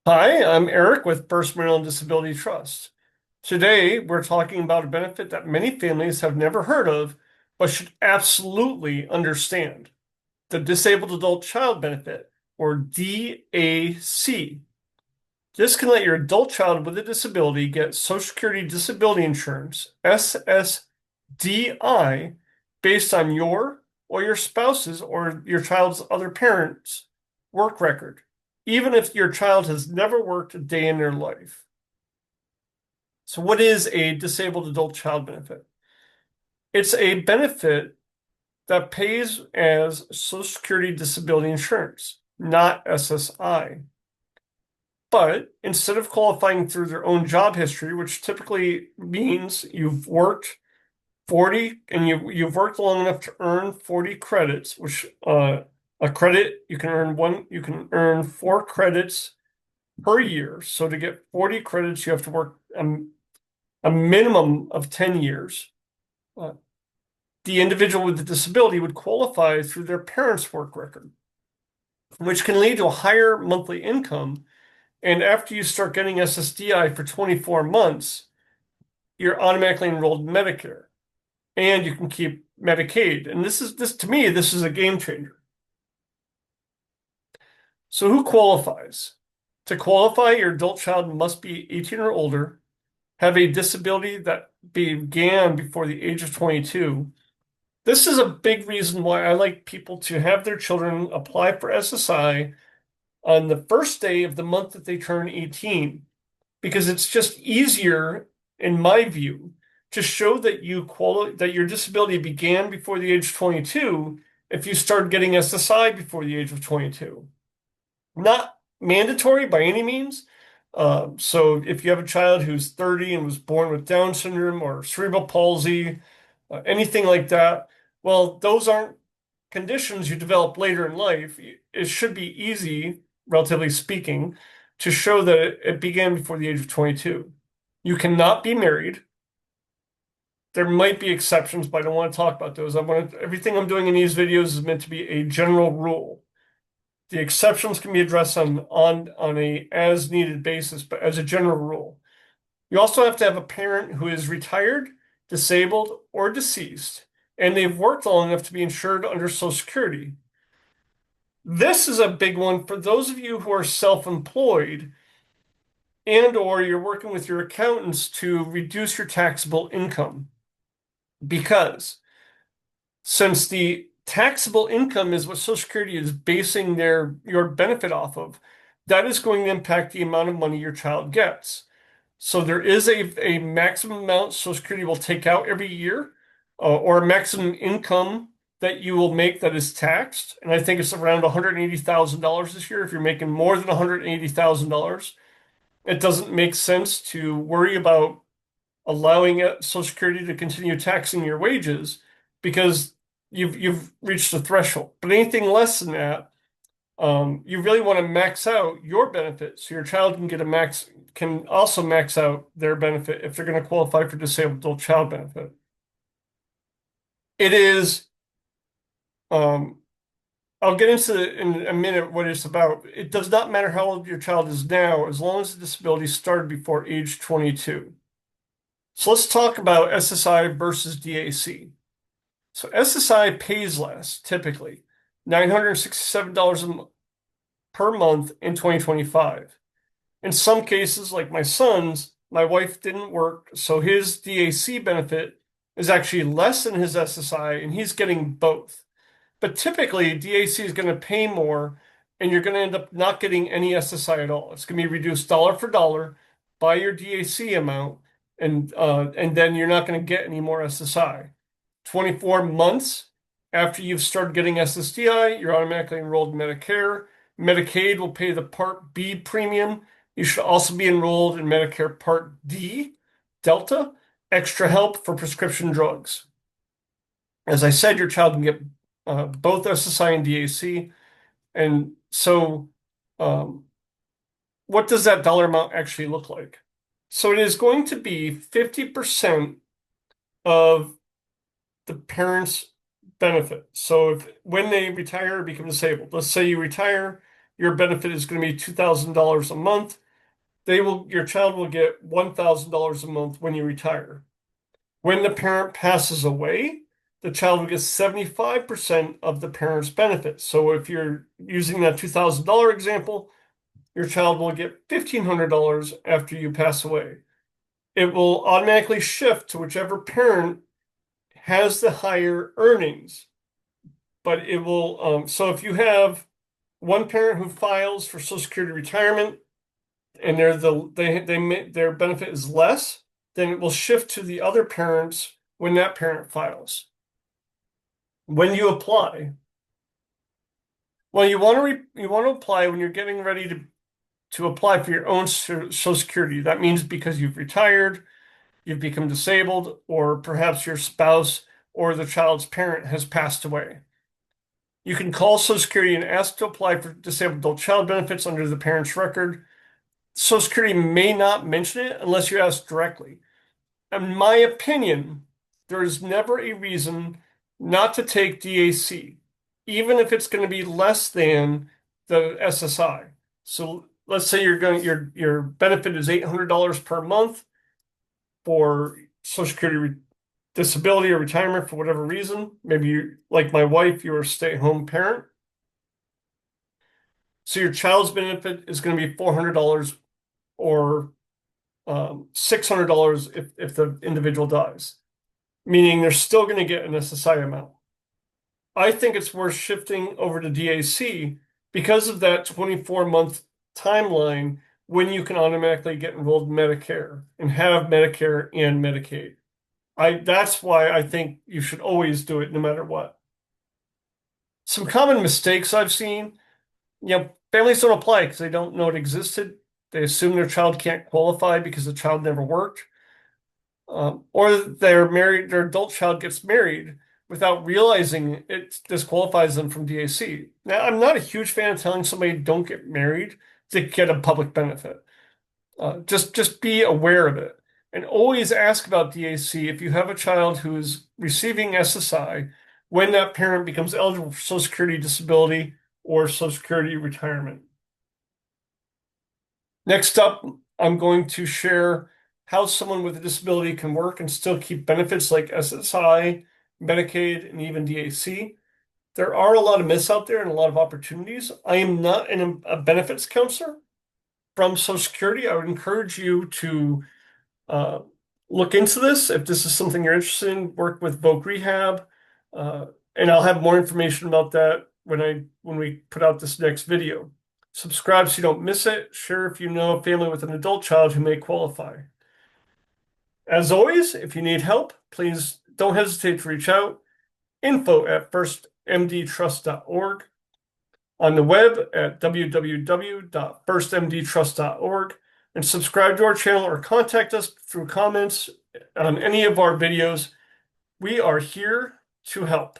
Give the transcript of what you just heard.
Hi, I'm Eric with First Maryland Disability Trust. Today, we're talking about a benefit that many families have never heard of, but should absolutely understand: the Disabled Adult Child Benefit, or DAC. This can let your adult child with a disability get Social Security Disability Insurance, SSDI, based on your or your spouse's or your child's other parent's work record, even if your child has never worked a day in their life. So, what is a disabled adult child benefit? It's a benefit that pays as Social Security Disability Insurance, not SSI. But instead of qualifying through their own job history, which typically means you've worked 40 and you've worked long enough to earn 40 credits, which a credit you can earn 4 credits per year. So to get 40 credits, you have to work a minimum of 10 years. Uh, the individual with the disability would qualify through their parents' work record, which can lead to a higher monthly income. And after you start getting SSDI for 24 months, you're automatically enrolled in Medicare, and you can keep Medicaid. And this to me, this is a game changer. So who qualifies? To qualify, your adult child must be 18 or older, have a disability that began before the age of 22. This is a big reason why I like people to have their children apply for SSI on the first day of the month that they turn 18, because it's just easier, in my view, to show that that your disability began before the age of 22 if you start getting SSI before the age of 22. Not mandatory by any means. So if you have a child who's 30 and was born with Down syndrome or cerebral palsy, anything like that, well, those aren't conditions you develop later in life. It should be easy, relatively speaking, to show that it began before the age of 22. You cannot be married. There might be exceptions, but I don't want to talk about those. Everything I'm doing in these videos is meant to be a general rule. The exceptions can be addressed on a as needed basis, but as a general rule. You also have to have a parent who is retired, disabled, or deceased, and they've worked long enough to be insured under Social Security. This is a big one for those of you who are self-employed and or you're working with your accountants to reduce your taxable income. Because since the taxable income is what Social Security is basing your benefit off of, that is going to impact the amount of money your child gets. So there is a maximum amount Social Security will take out every year, or a maximum income that you will make that is taxed. And I think it's around $180,000 this year. If you're making more than $180,000, it doesn't make sense to worry about allowing Social Security to continue taxing your wages because you've reached the threshold. But anything less than that, you really want to max out your benefit so your child can also max out their benefit if they're going to qualify for disabled adult child benefit. It is, um, I'll get into in a minute what it's about. It does not matter how old your child is now, as long as the disability started before age 22. So let's talk about SSI versus DAC. So SSI pays less, typically $967 per month in 2025. In some cases, like my son's, my wife didn't work, so his DAC benefit is actually less than his SSI, and he's getting both. But typically, DAC is going to pay more, and you're going to end up not getting any SSI at all. It's going to be reduced dollar for dollar by your DAC amount, and then you're not going to get any more SSI. 24 months after you've started getting SSDI, you're automatically enrolled in Medicare. Medicaid will pay the Part B premium. You should also be enrolled in Medicare Part D, Delta, extra help for prescription drugs. As I said, your child can get both SSI and DAC. And so, um, what does that dollar amount actually look like? So it is going to be 50% of the parent's benefit. So if when they retire or become disabled, let's say you retire your benefit is going to be $2,000 a month. Your child will get $1,000 a month when you retire. When the parent passes away, the child will get 75% of the parent's benefit. So if you're using that $2,000 example, your child will get $1,500 after you pass away. It will automatically shift to whichever parent has the higher earnings. But it will, so if you have one parent who files for Social Security retirement and their benefit is less, then it will shift to the other parents when that parent files. When you apply, well, you want to apply when you're getting ready to apply for your own Social Security. That means because you've retired, you've become disabled, or perhaps your spouse or the child's parent has passed away. You can call Social Security and ask to apply for disabled adult child benefits under the parent's record. Social Security may not mention it unless you ask directly. In my opinion, there is never a reason not to take DAC, even if it's going to be less than the SSI. So let's say your benefit is $800 per month for Social Security disability or retirement for whatever reason. Maybe you, like my wife, you're a stay-at-home parent. So your child's benefit is going to be $400 or $600 if the individual dies, meaning they're still going to get an SSI amount. I think it's worth shifting over to DAC because of that 24-month timeline when you can automatically get enrolled in Medicare and have Medicare and Medicaid. That's why I think you should always do it no matter what. Some common mistakes I've seen, families don't apply because they don't know it existed. They assume their child can't qualify because the child never worked. Or their adult child gets married without realizing it disqualifies them from DAC. Now, I'm not a huge fan of telling somebody don't get married to get a public benefit. Just be aware of it. And always ask about DAC if you have a child who is receiving SSI when that parent becomes eligible for Social Security disability or Social Security retirement. Next up, I'm going to share how someone with a disability can work and still keep benefits like SSI, Medicaid, and even DAC. There are a lot of myths out there and a lot of opportunities. I am not a benefits counselor from Social Security. I would encourage you to look into this. If this is something you're interested in, work with Voc Rehab. And I'll have more information about that when we put out this next video. Subscribe so you don't miss it. Share if you know a family with an adult child who may qualify. As always, if you need help, please don't hesitate to reach out. info@firstmdtrust.org. On the web at www.firstmdtrust.org. And subscribe to our channel or contact us through comments on any of our videos. We are here to help.